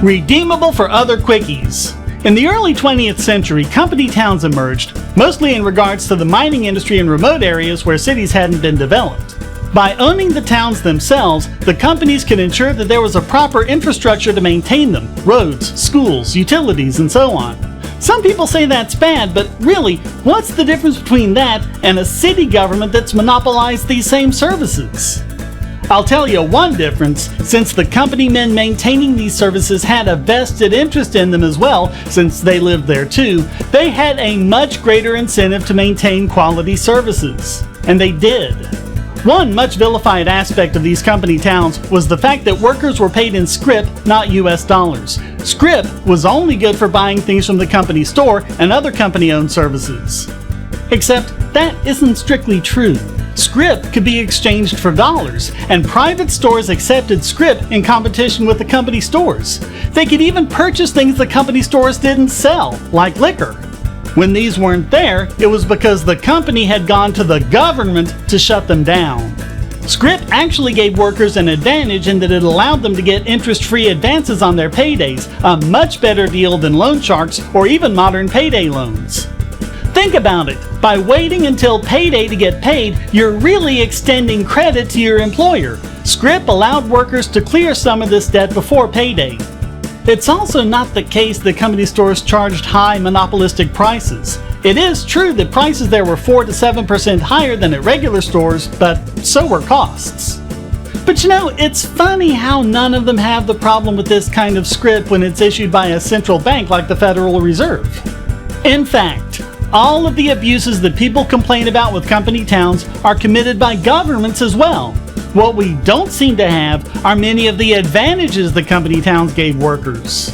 Redeemable for other quickies. In the early 20th century, company towns emerged, mostly in regards to the mining industry in remote areas where cities hadn't been developed. By owning the towns themselves, the companies could ensure that there was a proper infrastructure to maintain them: roads, schools, utilities, and so on. Some people say that's bad, but really, what's the difference between that and a city government that's monopolized these same services? I'll tell you one difference: since the company men maintaining these services had a vested interest in them as well, since they lived there too, they had a much greater incentive to maintain quality services. And they did. One much vilified aspect of these company towns was the fact that workers were paid in scrip, not US dollars. Scrip was only good for buying things from the company store and other company-owned services. Except that isn't strictly true. Scrip could be exchanged for dollars, and private stores accepted scrip in competition with the company stores. They could even purchase things the company stores didn't sell, like liquor. When these weren't there, it was because the company had gone to the government to shut them down. Scrip actually gave workers an advantage in that it allowed them to get interest-free advances on their paydays, a much better deal than loan sharks or even modern payday loans. Think about it. By waiting until payday to get paid, you're really extending credit to your employer. Scrip allowed workers to clear some of this debt before payday. It's also not the case that company stores charged high monopolistic prices. It is true that prices there were 4 to 7% higher than at regular stores, but so were costs. But you know, it's funny how none of them have the problem with this kind of scrip when it's issued by a central bank like the Federal Reserve. In fact, all of the abuses that people complain about with company towns are committed by governments as well. What we don't seem to have are many of the advantages the company towns gave workers.